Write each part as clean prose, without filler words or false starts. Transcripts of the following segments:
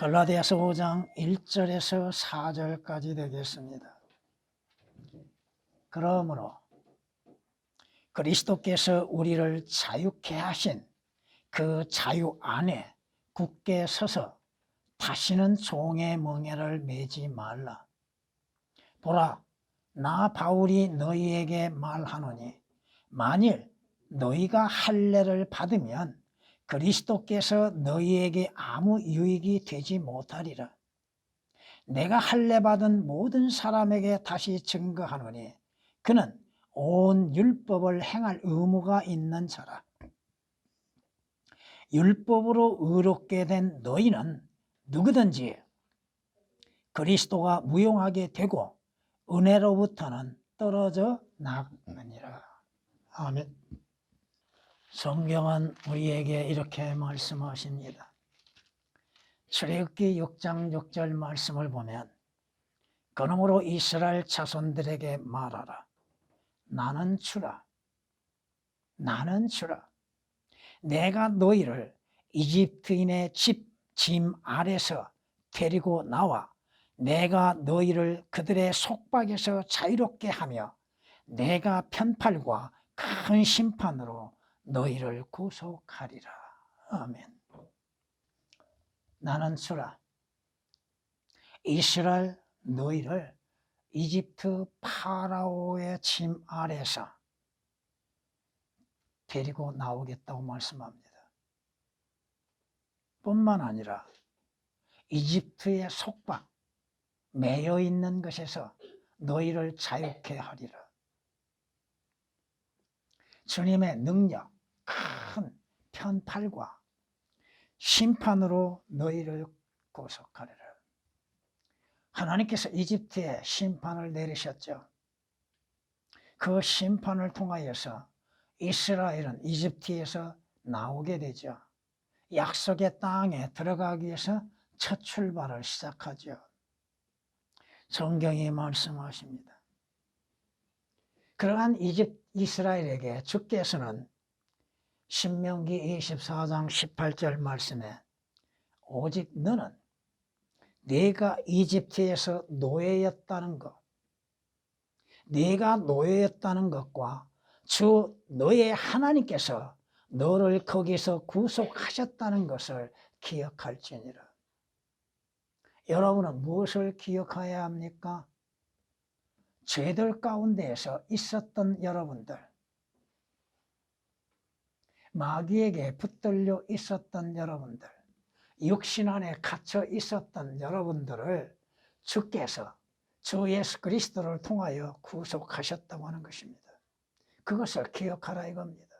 갈라디아서 5장 1절에서 4절까지 되겠습니다. 그러므로 그리스도께서 우리를 자유케 하신 그 자유 안에 굳게 서서 다시는 종의 멍에를 매지 말라. 보라, 나 바울이 너희에게 말하노니 만일 너희가 할례를 받으면 그리스도께서 너희에게 아무 유익이 되지 못하리라. 내가 할례 받은 모든 사람에게 다시 증거하노니 그는 온 율법을 행할 의무가 있는 자라. 율법으로 의롭게 된 너희는 누구든지 그리스도가 무용하게 되고 은혜로부터는 떨어져 나가느니라. 아멘. 성경은 우리에게 이렇게 말씀하십니다. 출애굽기 6장 6절 말씀을 보면 그러므로 이스라엘 자손들에게 말하라. 나는 주라. 나는 주라. 내가 너희를 이집트인의 짐 아래서 데리고 나와 내가 너희를 그들의 속박에서 자유롭게 하며 내가 편팔과 큰 심판으로 너희를 구속하리라. 아멘. 나는 주라. 이스라엘 너희를 이집트 파라오의 짐 아래서 데리고 나오겠다고 말씀합니다. 뿐만 아니라 이집트의 속박, 매여 있는 것에서 너희를 자유케 하리라. 주님의 능력, 큰 편팔과 심판으로 너희를 구속하리라. 하나님께서 이집트에 심판을 내리셨죠. 그 심판을 통하여서 이스라엘은 이집트에서 나오게 되죠. 약속의 땅에 들어가기 위해서 첫 출발을 시작하죠. 성경이 말씀하십니다. 그러한 이스라엘에게 주께서는 신명기 24장 18절 말씀에 오직 너는 네가 이집트에서 노예였다는 것, 네가 노예였다는 것과 주 너의 하나님께서 너를 거기서 구속하셨다는 것을 기억할지니라. 여러분은 무엇을 기억해야 합니까? 죄들 가운데에서 있었던 여러분들, 마귀에게 붙들려 있었던 여러분들, 육신 안에 갇혀 있었던 여러분들을 주께서 주 예수 그리스도를 통하여 구속하셨다고 하는 것입니다. 그것을 기억하라 이겁니다.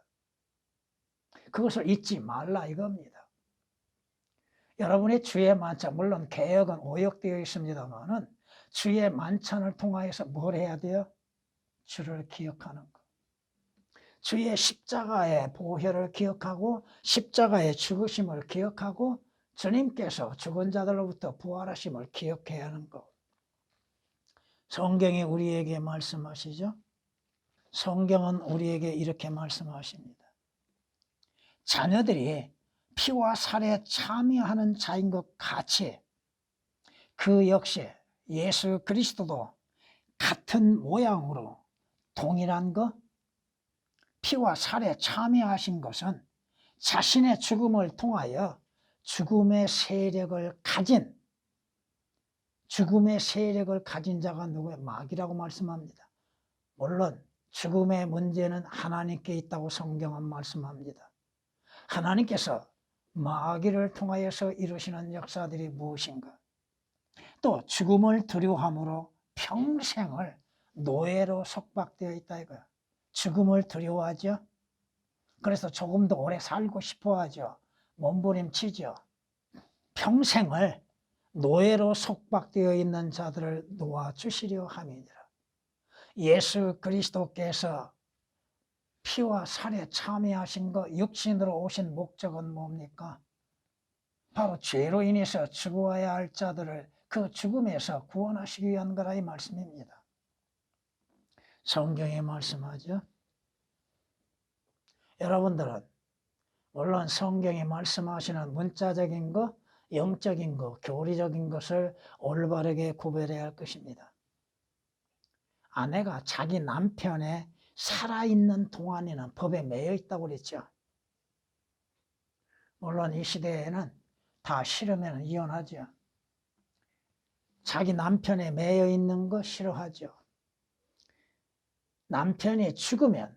그것을 잊지 말라 이겁니다. 여러분의 주의 만찬, 물론 개혁은 오역되어 있습니다만은 주의 만찬을 통하여서 뭘 해야 돼요? 주를 기억하는 것. 주의 십자가의 보혈을 기억하고 십자가의 죽으심을 기억하고 주님께서 죽은 자들로부터 부활하심을 기억해야 하는 것. 성경이 우리에게 말씀하시죠? 성경은 우리에게 이렇게 말씀하십니다. 자녀들이 피와 살에 참여하는 자인 것 같이 그 역시 예수 그리스도도 같은 모양으로 동일한 것, 피와 살에 참여하신 것은 자신의 죽음을 통하여 죽음의 세력을 가진 자가 누구예요? 마귀라고 말씀합니다. 물론 죽음의 문제는 하나님께 있다고 성경은 말씀합니다. 하나님께서 마귀를 통하여서 이루시는 역사들이 무엇인가? 또 죽음을 두려워함으로 평생을 노예로 속박되어 있다 이거야. 죽음을 두려워하죠. 그래서 조금 더 오래 살고 싶어 하죠. 몸부림치죠. 평생을 노예로 속박되어 있는 자들을 놓아주시려 함이니라. 예수 그리스도께서 피와 살에 참여하신 것, 육신으로 오신 목적은 뭡니까? 바로 죄로 인해서 죽어야 할 자들을 그 죽음에서 구원하시기 위한 거라 이 말씀입니다. 성경에 말씀하죠. 여러분들은 물론 성경이 말씀하시는 문자적인 거, 영적인 것, 교리적인 것을 올바르게 구별해야 할 것입니다. 아내가 자기 남편의 살아있는 동안에는 법에 매여 있다고 그랬죠. 물론 이 시대에는 다 싫으면 이혼하죠. 자기 남편에 매여 있는 거 싫어하죠. 남편이 죽으면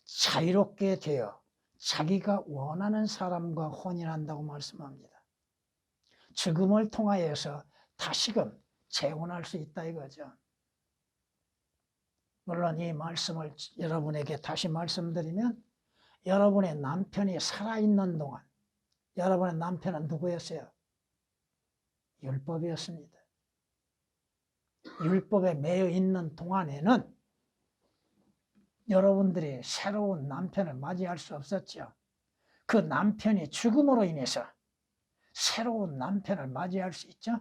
자유롭게 되어 자기가 원하는 사람과 혼인한다고 말씀합니다. 죽음을 통하여서 다시금 재혼할 수 있다 이거죠. 물론 이 말씀을 여러분에게 다시 말씀드리면 여러분의 남편이 살아있는 동안 여러분의 남편은 누구였어요? 율법이었습니다. 율법에 매여 있는 동안에는 여러분들이 새로운 남편을 맞이할 수 없었죠. 그 남편이 죽음으로 인해서 새로운 남편을 맞이할 수 있죠.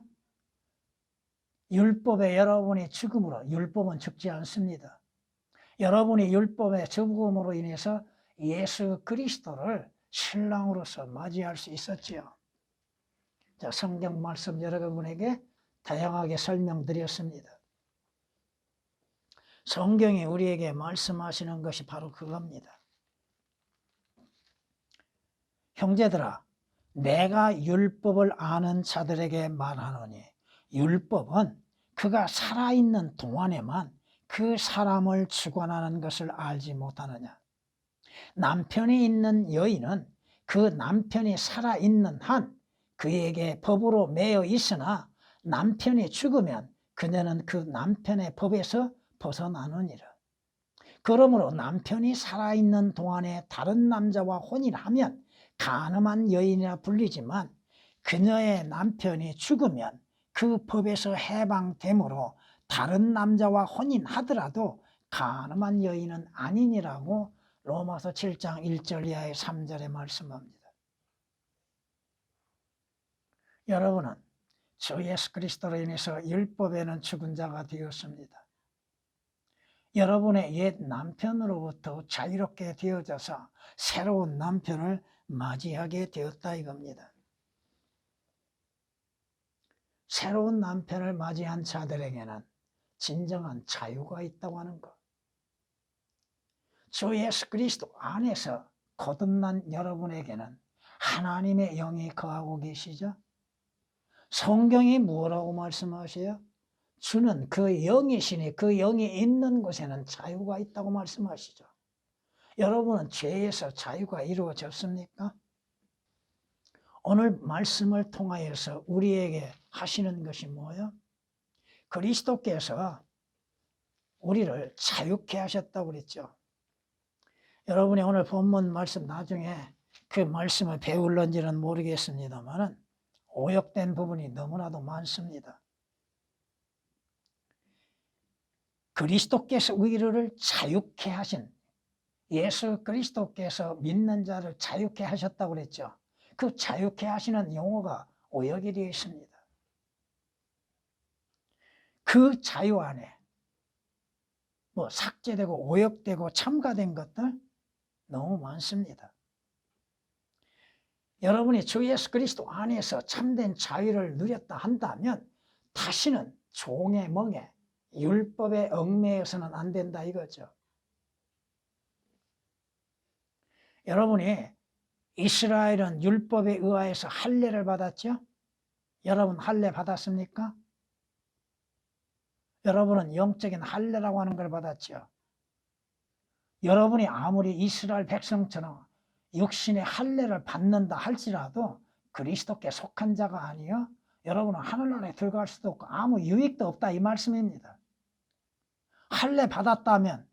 율법에 여러분이 죽음으로, 율법은 죽지 않습니다. 여러분이 율법의 죽음으로 인해서 예수 그리스도를 신랑으로서 맞이할 수 있었지요. 자, 성경 말씀 여러분에게 다양하게 설명드렸습니다. 성경이 우리에게 말씀하시는 것이 바로 그겁니다. 형제들아, 내가 율법을 아는 자들에게 말하노니 율법은 그가 살아있는 동안에만 그 사람을 주관하는 것을 알지 못하느냐. 남편이 있는 여인은 그 남편이 살아있는 한 그에게 법으로 매여 있으나 남편이 죽으면 그녀는 그 남편의 법에서 벗어나느니라. 그러므로 남편이 살아있는 동안에 다른 남자와 혼인하면 간음한 여인이라 불리지만 그녀의 남편이 죽으면 그 법에서 해방되므로 다른 남자와 혼인하더라도 간음한 여인은 아니니라고 로마서 7장 1절 이하의 3절에 말씀합니다. 여러분은 주 예수 그리스도로 인해서 율법에는 죽은 자가 되었습니다. 여러분의 옛 남편으로부터 자유롭게 되어져서 새로운 남편을 맞이하게 되었다 이겁니다. 새로운 남편을 맞이한 자들에게는 진정한 자유가 있다고 하는 것. 주 예수 그리스도 안에서 거듭난 여러분에게는 하나님의 영이 거하고 계시죠. 성경이 뭐라고 말씀하세요? 주는 그 영이시니 그 영이 있는 곳에는 자유가 있다고 말씀하시죠. 여러분은 죄에서 자유가 이루어졌습니까? 오늘 말씀을 통하여서 우리에게 하시는 것이 뭐예요? 그리스도께서 우리를 자유케 하셨다고 그랬죠. 여러분이 오늘 본문 말씀 나중에 그 말씀을 배울런지는 모르겠습니다만 오역된 부분이 너무나도 많습니다. 그리스도께서 우리를 자유케 하신, 예수 그리스도께서 믿는 자를 자유케 하셨다고 그랬죠. 그 자유케 하시는 용어가 오역이 되어 있습니다. 그 자유 안에 뭐 삭제되고 오역되고 첨가된 것들 너무 많습니다. 여러분이 주 예수 그리스도 안에서 참된 자유를 누렸다 한다면 다시는 종의 멍에 율법에 얽매여서는 안 된다 이거죠. 여러분이 이스라엘은 율법에 의하여서 할례를 받았죠? 여러분 할례 받았습니까? 여러분은 영적인 할례라고 하는 걸 받았죠. 여러분이 아무리 이스라엘 백성처럼 육신의 할례를 받는다 할지라도 그리스도께 속한 자가 아니요 여러분은 하늘나라에 들어갈 수도 없고 아무 유익도 없다 이 말씀입니다. 할례 받았다면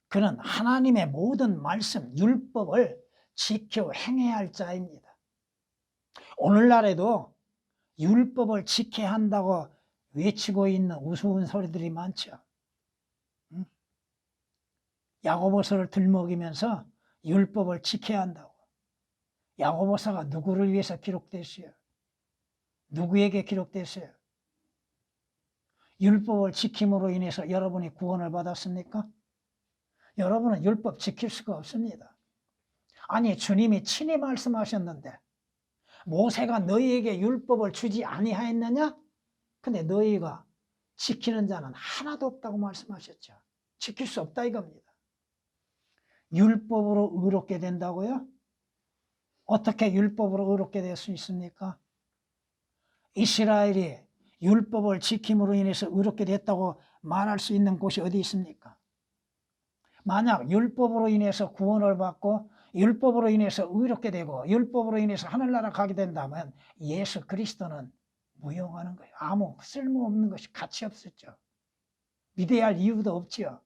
그는 하나님의 모든 말씀, 율법을 지켜 행해야 할 자입니다. 오늘날에도 율법을 지켜야 한다고 외치고 있는 우스운 소리들이 많죠. 야고보서를 들먹이면서 율법을 지켜야 한다고. 야고보서가 누구를 위해서 기록됐어요? 누구에게 기록됐어요? 율법을 지킴으로 인해서 여러분이 구원을 받았습니까? 여러분은 율법 지킬 수가 없습니다. 아니 주님이 친히 말씀하셨는데 모세가 너희에게 율법을 주지 아니하였느냐? 근데 너희가 지키는 자는 하나도 없다고 말씀하셨죠. 지킬 수 없다 이겁니다. 율법으로 의롭게 된다고요? 어떻게 율법으로 의롭게 될 수 있습니까? 이스라엘이 율법을 지킴으로 인해서 의롭게 됐다고 말할 수 있는 곳이 어디 있습니까? 만약 율법으로 인해서 구원을 받고 율법으로 인해서 의롭게 되고 율법으로 인해서 하늘나라 가게 된다면 예수 그리스도는 무용하는 거예요. 아무 쓸모없는 것이 가치 없었죠. 믿어야 할 이유도 없지요.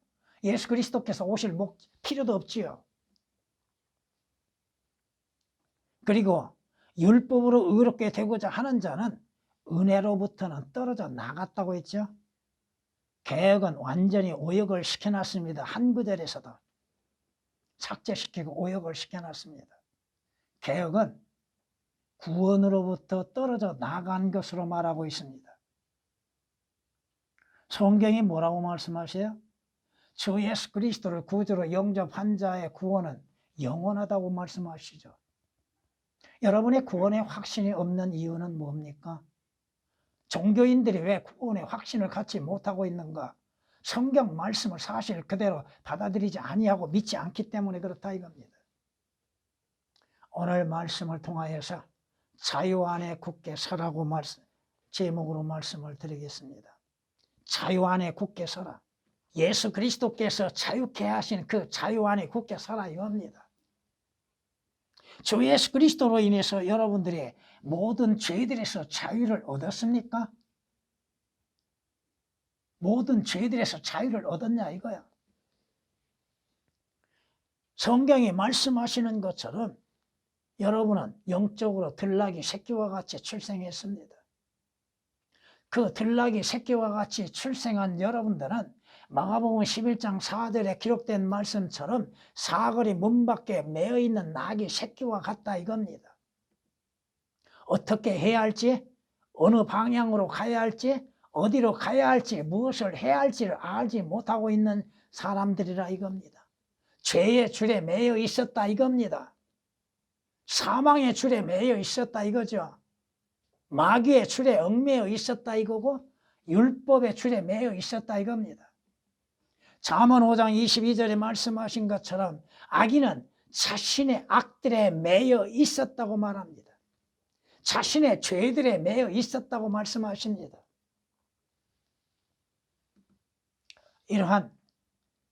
예수 그리스도께서 오실 필요도 없지요. 그리고 율법으로 의롭게 되고자 하는 자는 은혜로부터는 떨어져 나갔다고 했죠. 개혁은 완전히 오역을 시켜놨습니다. 한 구절에서도 삭제시키고 오역을 시켜놨습니다. 개혁은 구원으로부터 떨어져 나간 것으로 말하고 있습니다. 성경이 뭐라고 말씀하세요? 주 예수 그리스도를 구주로 영접한 자의 구원은 영원하다고 말씀하시죠. 여러분의 구원에 확신이 없는 이유는 뭡니까? 종교인들이 왜 구원에 확신을 갖지 못하고 있는가? 성경 말씀을 사실 그대로 받아들이지 아니하고 믿지 않기 때문에 그렇다 이겁니다. 오늘 말씀을 통하여서 자유 안에 굳게 서라고 제목으로 말씀을 드리겠습니다. 자유 안에 굳게 서라. 예수 그리스도께서 자유케 하신 그 자유 안에 굳게 서라 이겁니다. 주 예수 그리스도로 인해서 여러분들이 모든 죄들에서 자유를 얻었습니까? 모든 죄들에서 자유를 얻었냐 이거야. 성경이 말씀하시는 것처럼 여러분은 영적으로 들나귀 새끼와 같이 출생했습니다. 그 들나귀 새끼와 같이 출생한 여러분들은 마가복음 11장 4절에 기록된 말씀처럼 사거리 문 밖에 매어 있는 나귀 새끼와 같다 이겁니다. 어떻게 해야 할지, 어느 방향으로 가야 할지, 어디로 가야 할지, 무엇을 해야 할지를 알지 못하고 있는 사람들이라 이겁니다. 죄의 줄에 매여 있었다 이겁니다. 사망의 줄에 매여 있었다 이거죠. 마귀의 줄에 얽매여 있었다 이거고 율법의 줄에 매여 있었다 이겁니다. 잠언 5장 22절에 말씀하신 것처럼 악인은 자신의 악들에 매여 있었다고 말합니다. 자신의 죄들에 매여 있었다고 말씀하십니다. 이러한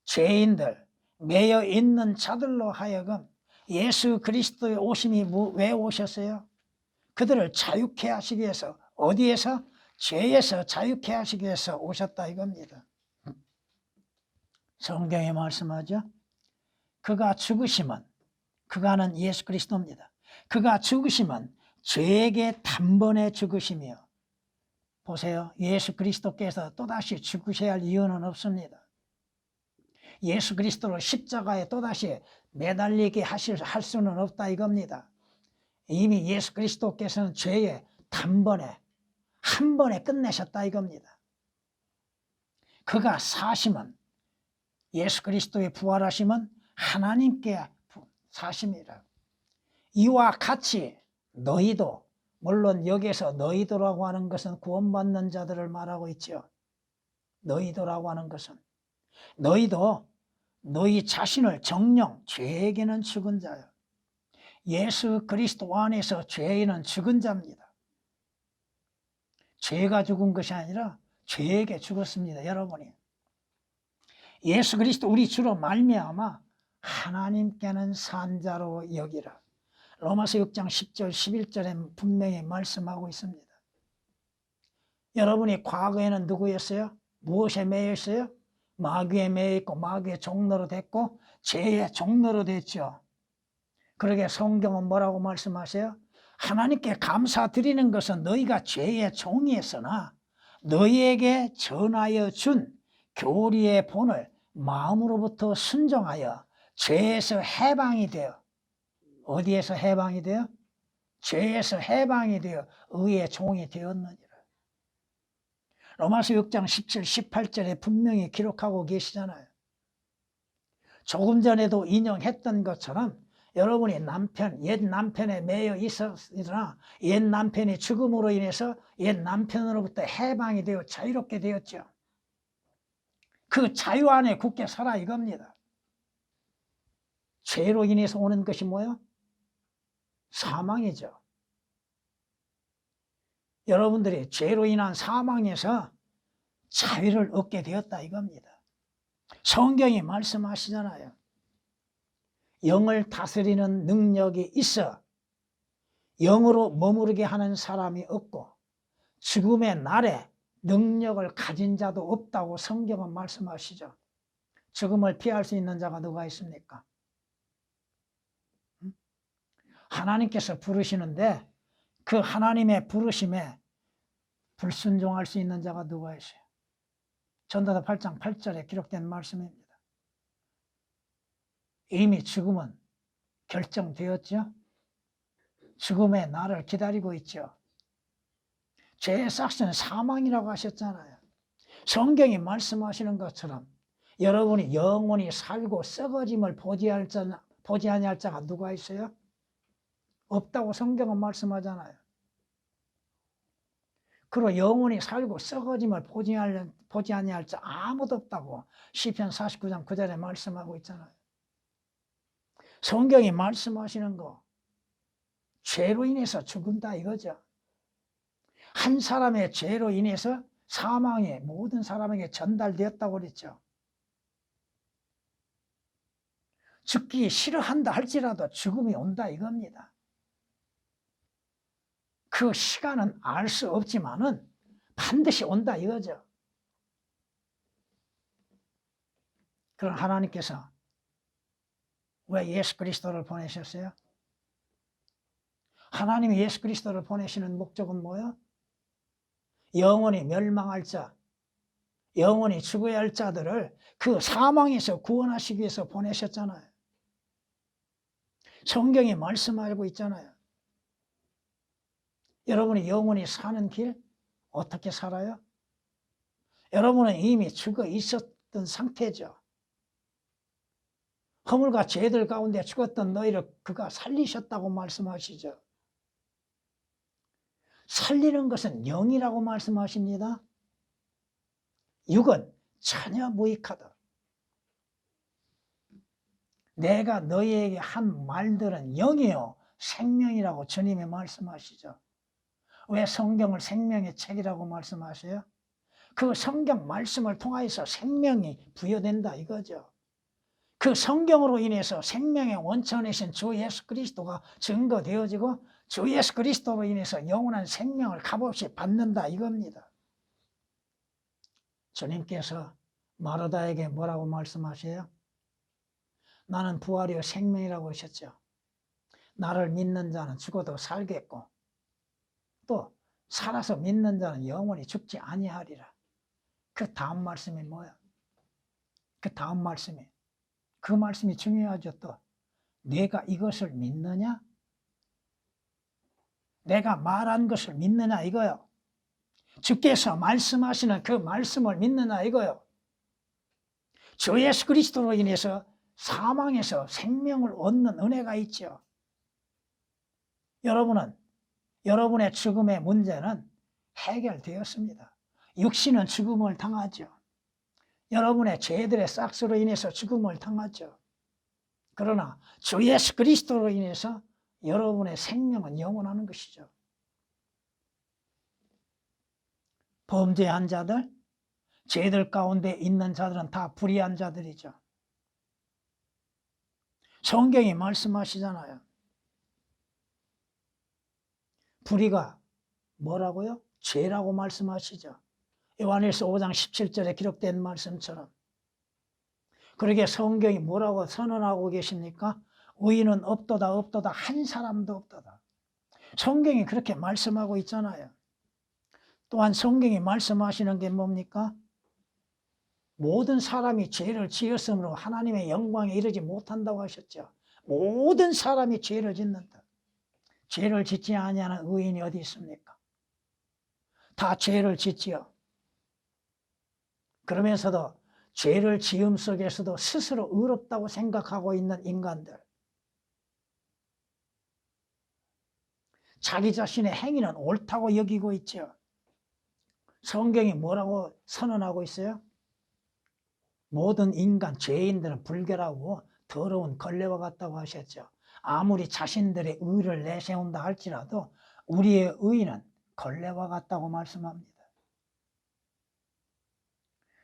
죄인들, 매여 있는 자들로 하여금 예수 그리스도의 오심이 왜 오셨어요? 그들을 자유케 하시기 위해서, 어디에서? 죄에서 자유케 하시기 위해서 오셨다 이겁니다. 성경에 말씀하죠. 그가 죽으심은, 그가는 예수 그리스도입니다. 그가 죽으심은 죄에게 단번에 죽으시며, 보세요. 예수 그리스도께서 또다시 죽으셔야 할 이유는 없습니다. 예수 그리스도를 십자가에 또다시 매달리게 할 수는 없다 이겁니다. 이미 예수 그리스도께서는 죄에 단번에, 한 번에 끝내셨다 이겁니다. 그가 사심은, 예수 그리스도의 부활하심은 하나님께 사심이라. 이와 같이 너희도, 물론 여기에서 너희도라고 하는 것은 구원받는 자들을 말하고 있죠. 너희도라고 하는 것은 너희도 너희 자신을 정령 죄에게는 죽은 자요. 예수 그리스도 안에서 죄인은 죽은 자입니다. 죄가 죽은 것이 아니라 죄에게 죽었습니다. 여러분이 예수 그리스도 우리 주로 말미암아 하나님께는 산 자로 여기라. 로마서 6장 10절 11절에 분명히 말씀하고 있습니다. 여러분이 과거에는 누구였어요? 무엇에 매여 있어요? 마귀에 매여 있고 마귀의 종로로 됐고 죄의 종로로 됐죠. 그러게 성경은 뭐라고 말씀하세요? 하나님께 감사드리는 것은 너희가 죄의 종이었으나 너희에게 전하여 준 교리의 본을 마음으로부터 순종하여 죄에서 해방이 되어, 어디에서 해방이 되어? 죄에서 해방이 되어 의의 종이 되었느니라. 로마서 6장 17, 18절에 분명히 기록하고 계시잖아요. 조금 전에도 인용했던 것처럼 여러분이 옛 남편에 매여 있었으나 옛 남편이 죽음으로 인해서 옛 남편으로부터 해방이 되어 자유롭게 되었죠. 그 자유 안에 굳게 살아 이겁니다. 죄로 인해서 오는 것이 뭐예요? 사망이죠. 여러분들이 죄로 인한 사망에서 자유를 얻게 되었다 이겁니다. 성경이 말씀하시잖아요. 영을 다스리는 능력이 있어 영으로 머무르게 하는 사람이 없고 죽음의 날에 능력을 가진 자도 없다고 성경은 말씀하시죠. 죽음을 피할 수 있는 자가 누가 있습니까? 하나님께서 부르시는데 그 하나님의 부르심에 불순종할 수 있는 자가 누가 있어요? 전도서 8장 8절에 기록된 말씀입니다. 이미 죽음은 결정되었죠. 죽음의 날을 기다리고 있죠. 죄의 삭스는 사망이라고 하셨잖아요. 성경이 말씀하시는 것처럼 여러분이 영원히 살고 썩어짐을 보지 아니할 자가 누가 있어요? 없다고 성경은 말씀하잖아요. 그리고 영원히 살고 썩어짐을 보지 아니할 자 아무도 없다고 시편 49장 9절에 말씀하고 있잖아요. 성경이 말씀하시는 거 죄로 인해서 죽는다 이거죠. 한 사람의 죄로 인해서 사망이 모든 사람에게 전달되었다고 그랬죠. 죽기 싫어한다 할지라도 죽음이 온다 이겁니다. 그 시간은 알 수 없지만은 반드시 온다 이거죠. 그럼 하나님께서 왜 예수 그리스도를 보내셨어요? 하나님이 예수 그리스도를 보내시는 목적은 뭐예요? 영원히 멸망할 자, 영원히 죽어야 할 자들을 그 사망에서 구원하시기 위해서 보내셨잖아요. 성경이 말씀하고 있잖아요. 여러분이 영원히 사는 길 어떻게 살아요? 여러분은 이미 죽어 있었던 상태죠. 허물과 죄들 가운데 죽었던 너희를 그가 살리셨다고 말씀하시죠. 살리는 것은 영이라고 말씀하십니다. 육은 전혀 무익하다. 내가 너희에게 한 말들은 영이요 생명이라고 주님이 말씀하시죠. 왜 성경을 생명의 책이라고 말씀하세요? 그 성경 말씀을 통하여서 생명이 부여된다 이거죠. 그 성경으로 인해서 생명의 원천이신 주 예수 그리스도가 증거되어지고 주 예수 그리스도로 인해서 영원한 생명을 값없이 받는다 이겁니다. 주님께서 마르다에게 뭐라고 말씀하세요? 나는 부활이요 생명이라고 하셨죠. 나를 믿는 자는 죽어도 살겠고 또 살아서 믿는 자는 영원히 죽지 아니하리라. 그 다음 말씀이 뭐야? 그 다음 말씀이 그 말씀이 중요하죠. 또 내가 이것을 믿느냐? 내가 말한 것을 믿느냐 이거요. 주께서 말씀하시는 그 말씀을 믿느냐 이거요. 주 예수 그리스도로 인해서 사망에서 생명을 얻는 은혜가 있죠. 여러분은 여러분의 죽음의 문제는 해결되었습니다. 육신은 죽음을 당하죠. 여러분의 죄들의 싹스로 인해서 죽음을 당하죠. 그러나 주 예수 그리스도로 인해서 여러분의 생명은 영원하는 것이죠. 범죄한 자들, 죄들 가운데 있는 자들은 다 불의한 자들이죠. 성경이 말씀하시잖아요. 불의가 뭐라고요? 죄라고 말씀하시죠. 요한일서 5장 17절에 기록된 말씀처럼. 그러게 성경이 뭐라고 선언하고 계십니까? 의인은 없도다 없도다 한 사람도 없도다. 성경이 그렇게 말씀하고 있잖아요. 또한 성경이 말씀하시는 게 뭡니까? 모든 사람이 죄를 지었으므로 하나님의 영광에 이르지 못한다고 하셨죠. 모든 사람이 죄를 짓는다. 죄를 짓지 아니하는 의인이 어디 있습니까? 다 죄를 짓지요. 그러면서도 죄를 지음 속에서도 스스로 의롭다고 생각하고 있는 인간들. 자기 자신의 행위는 옳다고 여기고 있죠. 성경이 뭐라고 선언하고 있어요? 모든 인간, 죄인들은 불결하고 더러운 걸레와 같다고 하셨죠. 아무리 자신들의 의를 내세운다 할지라도 우리의 의는 걸레와 같다고 말씀합니다.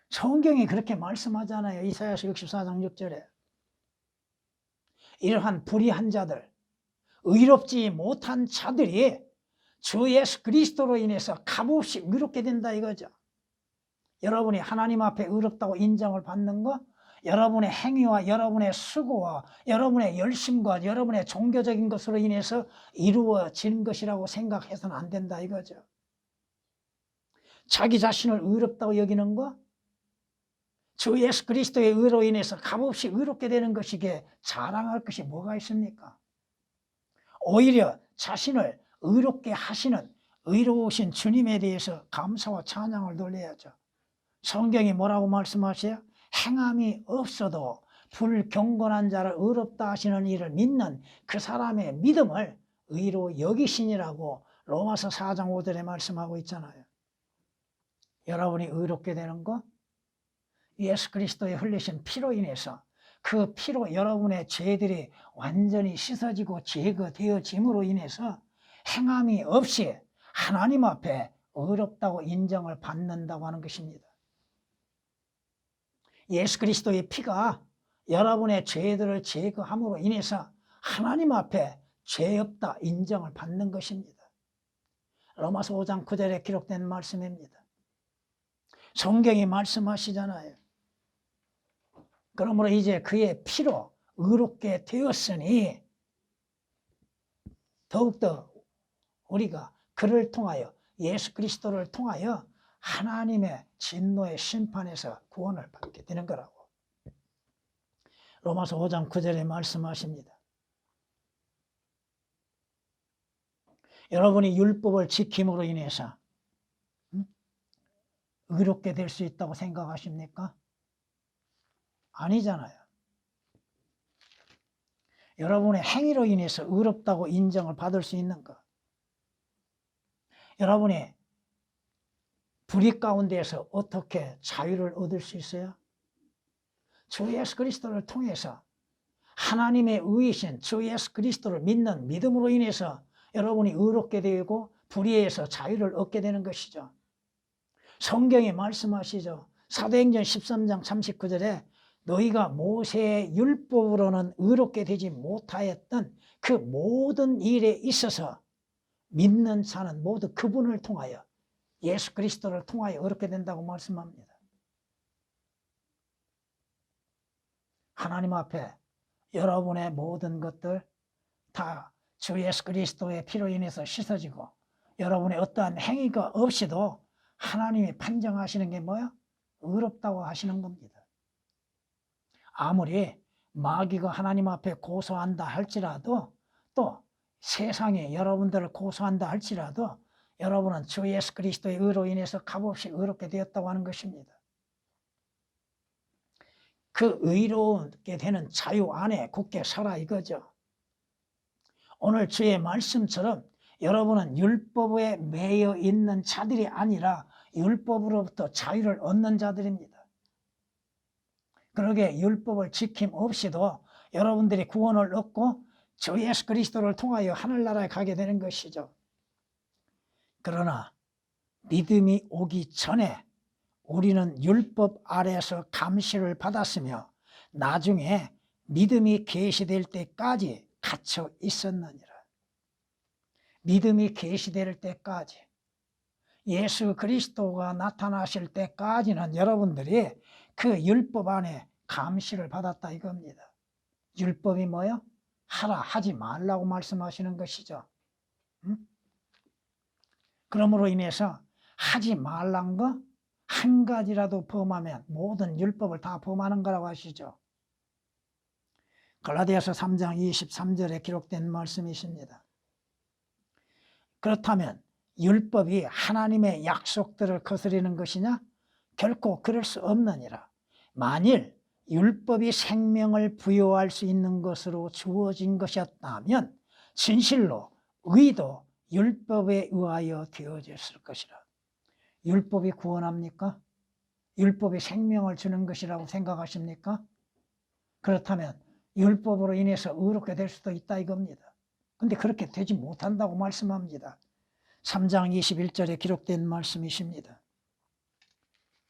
성경이 그렇게 말씀하잖아요. 이사야서 64장 6절에. 이러한 불의한 자들, 의롭지 못한 자들이 주 예수 그리스도로 인해서 값없이 의롭게 된다 이거죠. 여러분이 하나님 앞에 의롭다고 인정을 받는 것, 여러분의 행위와 여러분의 수고와 여러분의 열심과 여러분의 종교적인 것으로 인해서 이루어진 것이라고 생각해서는 안 된다 이거죠. 자기 자신을 의롭다고 여기는 것, 주 예수 그리스도의 의로 인해서 값없이 의롭게 되는 것이기에 자랑할 것이 뭐가 있습니까? 오히려 자신을 의롭게 하시는 의로우신 주님에 대해서 감사와 찬양을 돌려야죠. 성경이 뭐라고 말씀하세요? 행함이 없어도 불경건한 자를 의롭다 하시는 이를 믿는 그 사람의 믿음을 의로 여기시니라고 로마서 4장 5절에 말씀하고 있잖아요. 여러분이 의롭게 되는 것, 예수 그리스도의 흘리신 피로 인해서 그 피로 여러분의 죄들이 완전히 씻어지고 제거되어짐으로 인해서 행함이 없이 하나님 앞에 의롭다고 인정을 받는다고 하는 것입니다. 예수 그리스도의 피가 여러분의 죄들을 제거함으로 인해서 하나님 앞에 죄 없다 인정을 받는 것입니다. 로마서 5장 9절에 기록된 말씀입니다. 성경이 말씀하시잖아요. 그러므로 이제 그의 피로 의롭게 되었으니 더욱더 우리가 그를 통하여 예수 그리스도를 통하여 하나님의 진노의 심판에서 구원을 받게 되는 거라고 로마서 5장 9절에 말씀하십니다. 여러분이 율법을 지킴으로 인해서 의롭게 될 수 있다고 생각하십니까? 아니잖아요. 여러분의 행위로 인해서 의롭다고 인정을 받을 수 있는 것. 여러분이 불의 가운데에서 어떻게 자유를 얻을 수 있어요? 주 예수 그리스도를 통해서 하나님의 의이신 주 예수 그리스도를 믿는 믿음으로 인해서 여러분이 의롭게 되고 불의에서 자유를 얻게 되는 것이죠. 성경이 말씀하시죠. 사도행전 13장 39절에 너희가 모세의 율법으로는 의롭게 되지 못하였던 그 모든 일에 있어서 믿는 자는 모두 그분을 통하여 예수 그리스도를 통하여 의롭게 된다고 말씀합니다. 하나님 앞에 여러분의 모든 것들 다 주 예수 그리스도의 피로 인해서 씻어지고 여러분의 어떠한 행위가 없이도 하나님이 판정하시는 게 뭐야? 의롭다고 하시는 겁니다. 아무리 마귀가 하나님 앞에 고소한다 할지라도 또 세상에 여러분들을 고소한다 할지라도 여러분은 주 예수 그리스도의 의로 인해서 값없이 의롭게 되었다고 하는 것입니다. 그 의롭게 되는 자유 안에 굳게 서라 이거죠. 오늘 주의 말씀처럼 여러분은 율법에 매여 있는 자들이 아니라 율법으로부터 자유를 얻는 자들입니다. 그러게 율법을 지킴 없이도 여러분들이 구원을 얻고 주 예수 그리스도를 통하여 하늘나라에 가게 되는 것이죠. 그러나 믿음이 오기 전에 우리는 율법 아래에서 감시를 받았으며 나중에 믿음이 계시될 때까지 갇혀 있었느니라. 믿음이 계시될 때까지 예수 그리스도가 나타나실 때까지는 여러분들이 그 율법 안에 감시를 받았다 이겁니다. 율법이 뭐요? 하라 하지 말라고 말씀하시는 것이죠. 그러므로 인해서 하지 말란 거 한 가지라도 범하면 모든 율법을 다 범하는 거라고 하시죠. 갈라디아서 3장 23절에 기록된 말씀이십니다. 그렇다면 율법이 하나님의 약속들을 거스리는 것이냐? 결코 그럴 수 없느니라. 만일 율법이 생명을 부여할 수 있는 것으로 주어진 것이었다면 진실로 의도, 율법에 의하여 되어졌을 것이라. 율법이 구원합니까? 율법이 생명을 주는 것이라고 생각하십니까? 그렇다면 율법으로 인해서 의롭게 될 수도 있다 이겁니다. 근데 그렇게 되지 못한다고 말씀합니다. 3장 21절에 기록된 말씀이십니다.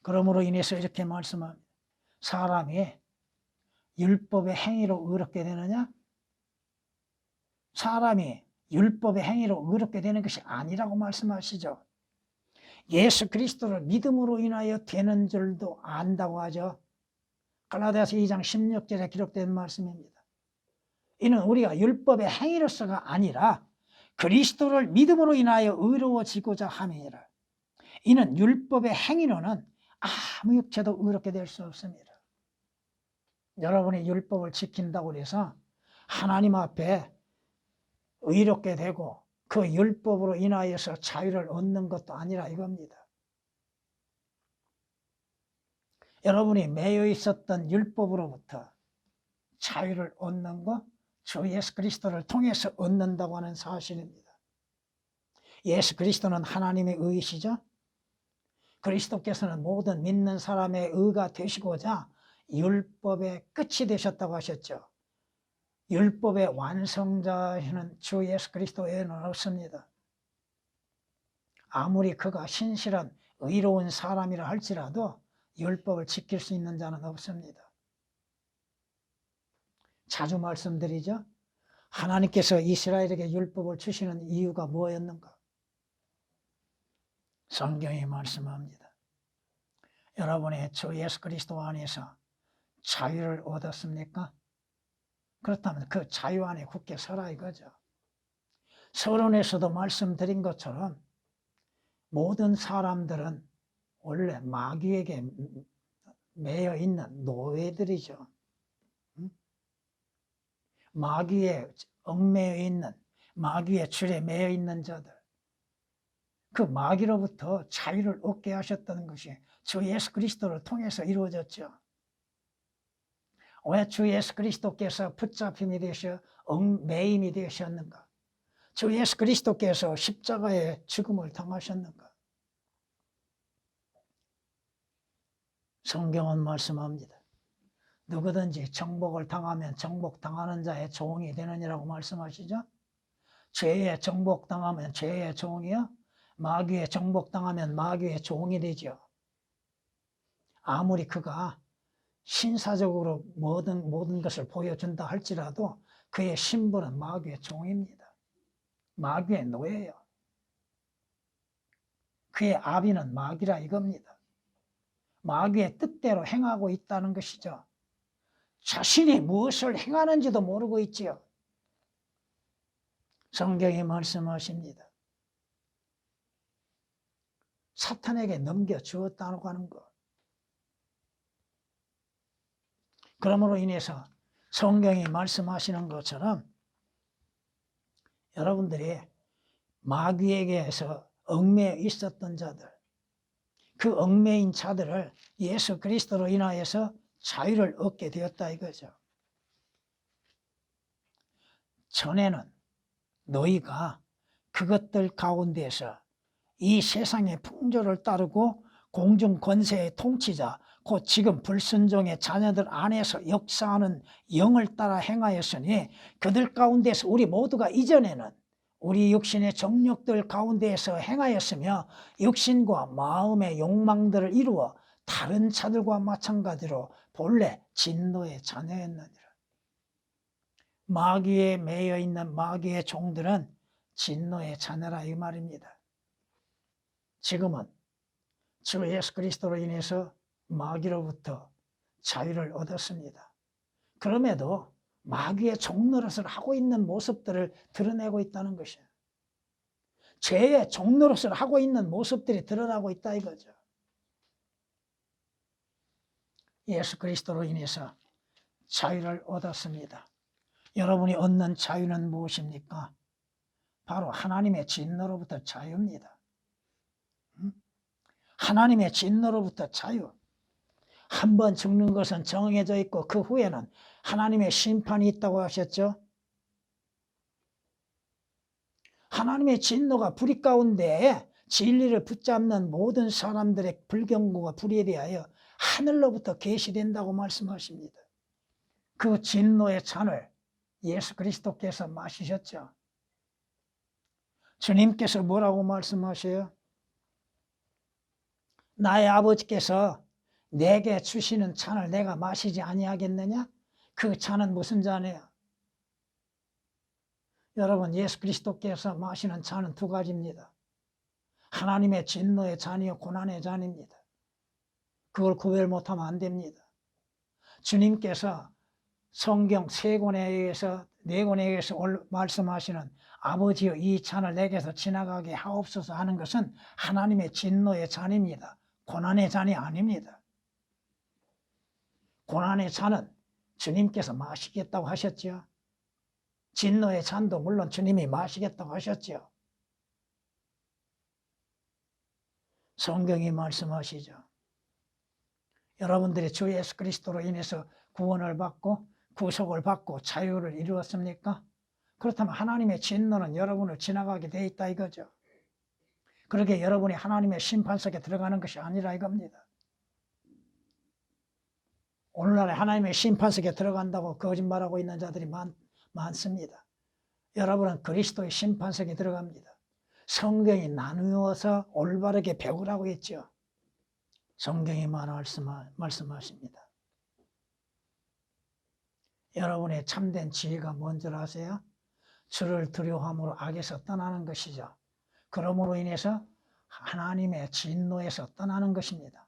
그러므로 인해서 이렇게 말씀합니다. 사람이 율법의 행위로 의롭게 되느냐? 사람이 율법의 행위로 의롭게 되는 것이 아니라고 말씀하시죠. 예수 그리스도를 믿음으로 인하여 되는 줄도 안다고 하죠. 갈라디아서 2장 16절에 기록된 말씀입니다. 이는 우리가 율법의 행위로서가 아니라 그리스도를 믿음으로 인하여 의로워지고자 함이니라. 이는 율법의 행위로는 아무 육체도 의롭게 될 수 없습니다. 여러분이 율법을 지킨다고 해서 하나님 앞에 의롭게 되고 그 율법으로 인하여서 자유를 얻는 것도 아니라 이겁니다. 여러분이 매여 있었던 율법으로부터 자유를 얻는 것, 주 예수 그리스도를 통해서 얻는다고 하는 사실입니다. 예수 그리스도는 하나님의 의이시죠. 그리스도께서는 모든 믿는 사람의 의가 되시고자 율법의 끝이 되셨다고 하셨죠. 율법의 완성자는 주 예수 그리스도 외에는 없습니다. 아무리 그가 신실한 의로운 사람이라 할지라도 율법을 지킬 수 있는 자는 없습니다. 자주 말씀드리죠. 하나님께서 이스라엘에게 율법을 주시는 이유가 뭐였는가? 성경이 말씀합니다. 여러분의 주 예수 그리스도 안에서 자유를 얻었습니까? 그렇다면 그 자유 안에 굳게 서라 이거죠. 서론에서도 말씀드린 것처럼 모든 사람들은 원래 마귀에게 매여 있는 노예들이죠. 마귀에 얽매여 있는, 마귀의 줄에 매여 있는 자들, 그 마귀로부터 자유를 얻게 하셨다는 것이 주 예수 그리스도를 통해서 이루어졌죠. 왜 주 예수 그리스도께서 붙잡힘이 되셔 얽매임이 되셨는가? 주 예수 그리스도께서 십자가의 죽음을 당하셨는가? 성경은 말씀합니다. 누구든지 정복을 당하면 정복당하는 자의 종이 되느니라고 말씀하시죠. 죄에 정복당하면 죄의 종이요, 마귀에 정복당하면 마귀의 종이 되죠. 아무리 그가 신사적으로 모든 것을 보여준다 할지라도 그의 신분은 마귀의 종입니다. 마귀의 노예예요. 그의 아비는 마귀라 이겁니다. 마귀의 뜻대로 행하고 있다는 것이죠. 자신이 무엇을 행하는지도 모르고 있지요. 성경이 말씀하십니다. 사탄에게 넘겨주었다고 하는 것. 그러므로 인해서 성경이 말씀하시는 것처럼 여러분들이 마귀에게서 얽매여 있었던 자들, 그 얽매인 자들을 예수 그리스도로 인하여서 자유를 얻게 되었다 이거죠. 전에는 너희가 그것들 가운데서 이 세상의 풍조를 따르고 공중 권세의 통치자, 곧 지금 불순종의 자녀들 안에서 역사하는 영을 따라 행하였으니 그들 가운데서 우리 모두가 이전에는 우리 육신의 정욕들 가운데에서 행하였으며 육신과 마음의 욕망들을 이루어 다른 자들과 마찬가지로 본래 진노의 자녀였느니라. 마귀에 매여 있는 마귀의 종들은 진노의 자녀라 이 말입니다. 지금은 주 예수 그리스도로 인해서 마귀로부터 자유를 얻었습니다. 그럼에도 마귀의 종노릇을 하고 있는 모습들을 드러내고 있다는 것이에요. 죄의 종노릇을 하고 있는 모습들이 드러나고 있다 이거죠. 예수 그리스도로 인해서 자유를 얻었습니다. 여러분이 얻는 자유는 무엇입니까? 바로 하나님의 진노로부터 자유입니다. 하나님의 진노로부터 자유. 한 번 죽는 것은 정해져 있고 그 후에는 하나님의 심판이 있다고 하셨죠. 하나님의 진노가 불의 가운데 진리를 붙잡는 모든 사람들의 불경고가 불에 대하여 하늘로부터 계시된다고 말씀하십니다. 그 진노의 잔을 예수 그리스도께서 마시셨죠. 주님께서 뭐라고 말씀하셔요? 나의 아버지께서 내게 주시는 잔을 내가 마시지 아니하겠느냐? 그 잔은 무슨 잔이에요? 여러분, 예수 그리스도께서 마시는 잔은 두 가지입니다. 하나님의 진노의 잔이요 고난의 잔입니다. 그걸 구별 못하면 안 됩니다. 주님께서 성경 세 권에 의해서 네 권에 의해서 말씀하시는 아버지여 이 잔을 내게서 지나가게 하옵소서 하는 것은 하나님의 진노의 잔입니다. 고난의 잔이 아닙니다. 고난의 잔은 주님께서 마시겠다고 하셨죠. 진노의 잔도 물론 주님이 마시겠다고 하셨죠. 성경이 말씀하시죠. 여러분들이 주 예수 그리스도로 인해서 구원을 받고 구속을 받고 자유를 이루었습니까? 그렇다면 하나님의 진노는 여러분을 지나가게 돼 있다 이거죠. 그렇게 여러분이 하나님의 심판석에 들어가는 것이 아니라 이겁니다. 오늘날에 하나님의 심판석에 들어간다고 거짓말하고 있는 자들이 많습니다. 여러분은 그리스도의 심판석에 들어갑니다. 성경이 나누어서 올바르게 배우라고 했죠. 성경이 말씀하십니다. 여러분의 참된 지혜가 뭔 줄 아세요? 주를 두려워함으로 악에서 떠나는 것이죠. 그러므로 인해서 하나님의 진노에서 떠나는 것입니다.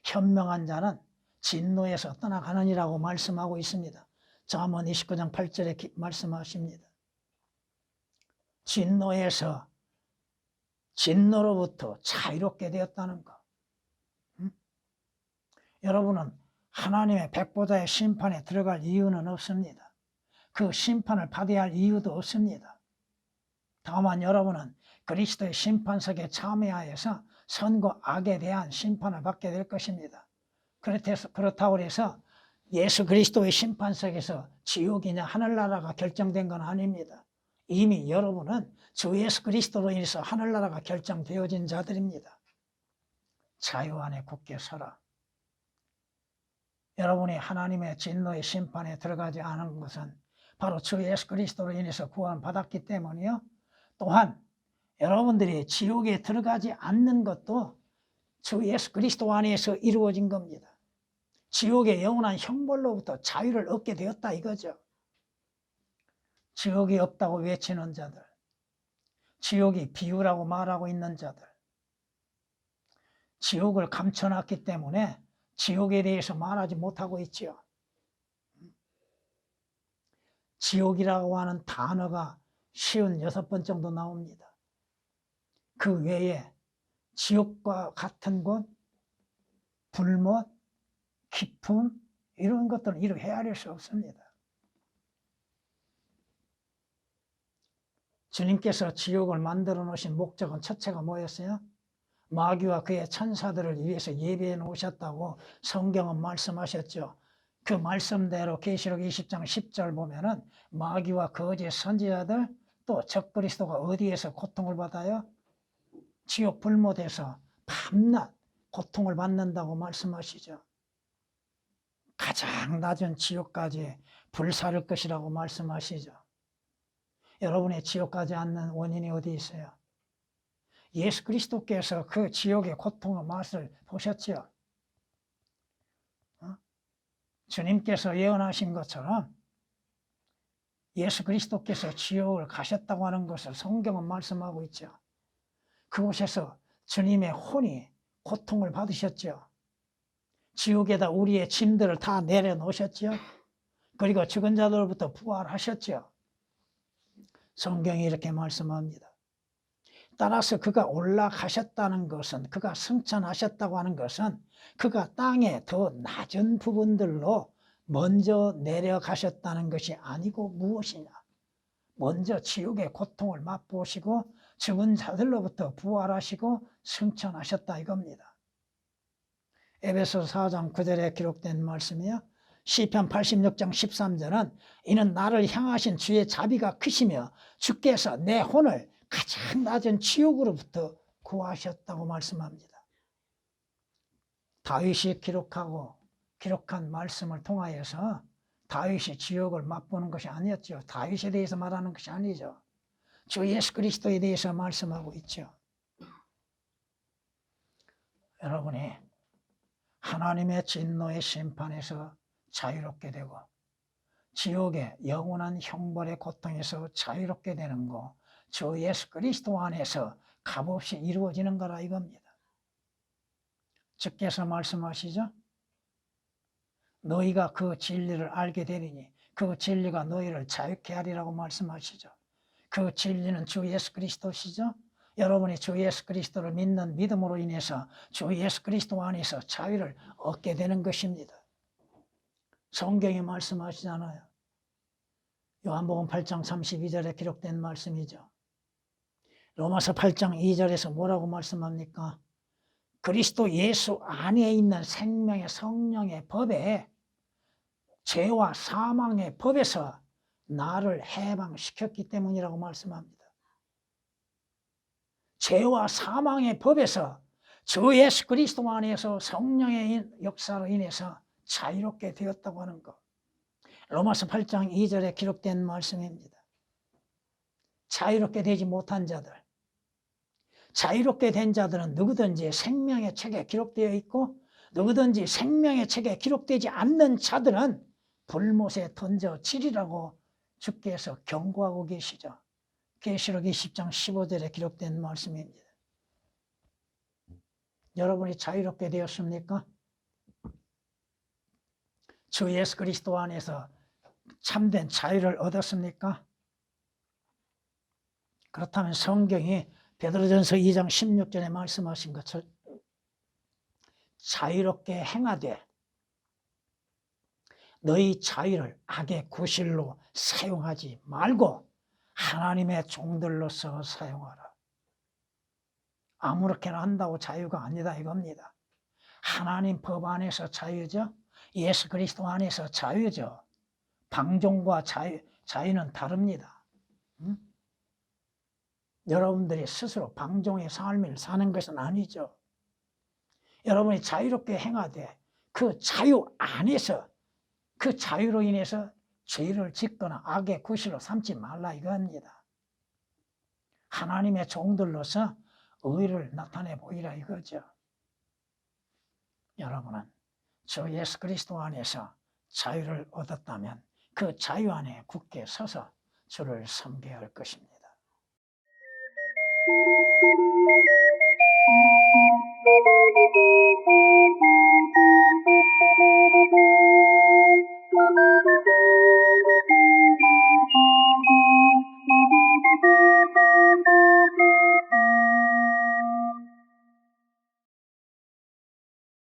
현명한 자는 진노에서 떠나가느니라고 말씀하고 있습니다. 잠언 29장 8절에 말씀하십니다. 진노로부터 자유롭게 되었다는 것. 여러분은 하나님의 백보자의 심판에 들어갈 이유는 없습니다. 그 심판을 받아야 할 이유도 없습니다. 다만 여러분은 그리스도의 심판석에 참여하여서 선과 악에 대한 심판을 받게 될 것입니다. 그렇다고 해서 예수 그리스도의 심판석에서 지옥이냐 하늘나라가 결정된 건 아닙니다. 이미 여러분은 주 예수 그리스도로 인해서 하늘나라가 결정되어진 자들입니다. 자유 안에 굳게 서라. 여러분이 하나님의 진노의 심판에 들어가지 않은 것은 바로 주 예수 그리스도로 인해서 구원받았기 때문이요. 또한 여러분들이 지옥에 들어가지 않는 것도 주 예수 그리스도 안에서 이루어진 겁니다. 지옥의 영원한 형벌로부터 자유를 얻게 되었다 이거죠. 지옥이 없다고 외치는 자들, 지옥이 비유라고 말하고 있는 자들, 지옥을 감춰놨기 때문에 지옥에 대해서 말하지 못하고 있지요. 지옥이라고 하는 단어가 56번 정도 나옵니다. 그 외에 지옥과 같은 곳, 불못, 기품 이런 것들은 이루 헤아릴 수 없습니다. 주님께서 지옥을 만들어 놓으신 목적은 첫째가 뭐였어요? 마귀와 그의 천사들을 위해서 예비해 놓으셨다고 성경은 말씀하셨죠. 그 말씀대로 계시록 20장 10절 보면은 마귀와 거짓 선지자들 또 적그리스도가 어디에서 고통을 받아요? 지옥 불못에서 밤낮 고통을 받는다고 말씀하시죠. 가장 낮은 지옥까지 불사를 것이라고 말씀하시죠. 여러분의 지옥 가지 않는 원인이 어디 있어요? 예수 그리스도께서 그 지옥의 고통의 맛을 보셨죠. 주님께서 예언하신 것처럼 예수 그리스도께서 지옥을 가셨다고 하는 것을 성경은 말씀하고 있죠. 그곳에서 주님의 혼이 고통을 받으셨죠. 지옥에다 우리의 짐들을 다 내려놓으셨죠. 그리고 죽은 자들로부터 부활하셨죠. 성경이 이렇게 말씀합니다. 따라서 그가 올라가셨다는 것은, 그가 승천하셨다고 하는 것은 그가 땅의 더 낮은 부분들로 먼저 내려가셨다는 것이 아니고 무엇이냐? 먼저 지옥의 고통을 맛보시고 죽은 자들로부터 부활하시고 승천하셨다 이겁니다. 에베소 4장 9절에 기록된 말씀이요. 시편 86장 13절은 이는 나를 향하신 주의 자비가 크시며 주께서 내 혼을 가장 낮은 지옥으로부터 구하셨다고 말씀합니다. 다윗이 기록한 말씀을 통하여서 다윗이 지옥을 맛보는 것이 아니었죠. 다윗에 대해서 말하는 것이 아니죠. 주 예수 그리스도에 대해서 말씀하고 있죠. 여러분이 하나님의 진노의 심판에서 자유롭게 되고 지옥의 영원한 형벌의 고통에서 자유롭게 되는 거, 주 예수 그리스도 안에서 값없이 이루어지는 거라 이겁니다. 주께서 말씀하시죠. 너희가 그 진리를 알게 되리니 그 진리가 너희를 자유케 하리라고 말씀하시죠. 그 진리는 주 예수 그리스도시죠. 여러분이 주 예수 그리스도를 믿는 믿음으로 인해서 주 예수 그리스도 안에서 자유를 얻게 되는 것입니다. 성경이 말씀하시잖아요. 요한복음 8장 32절에 기록된 말씀이죠. 로마서 8장 2절에서 뭐라고 말씀합니까? 그리스도 예수 안에 있는 생명의 성령의 법에 죄와 사망의 법에서 나를 해방시켰기 때문이라고 말씀합니다. 죄와 사망의 법에서 주 예수 그리스도 안에서 성령의 역사로 인해서 자유롭게 되었다고 하는 것. 로마서 8장 2절에 기록된 말씀입니다. 자유롭게 되지 못한 자들, 자유롭게 된 자들은 누구든지 생명의 책에 기록되어 있고 누구든지 생명의 책에 기록되지 않는 자들은 불못에 던져지리라고 주께서 경고하고 계시죠. 계시록 20장 15절에 기록된 말씀입니다. 여러분이 자유롭게 되었습니까? 주 예수 그리스도 안에서 참된 자유를 얻었습니까? 그렇다면 성경이 베드로전서 2장 16절에 말씀하신 것처럼 자유롭게 행하되 너희 자유를 악의 구실로 사용하지 말고 하나님의 종들로서 사용하라. 아무렇게나 한다고 자유가 아니다 이겁니다. 하나님 법 안에서 자유죠. 예수 그리스도 안에서 자유죠. 방종과 자유는 다릅니다. 여러분들이 스스로 방종의 삶을 사는 것은 아니죠. 여러분이 자유롭게 행하되 그 자유 안에서 그 자유로 인해서 죄를 짓거나 악의 구실로 삼지 말라 이겁니다. 하나님의 종들로서 의를 나타내 보이라 이거죠. 여러분은 주 예수 그리스도 안에서 자유를 얻었다면 그 자유 안에 굳게 서서 주를 섬겨야 할 것입니다.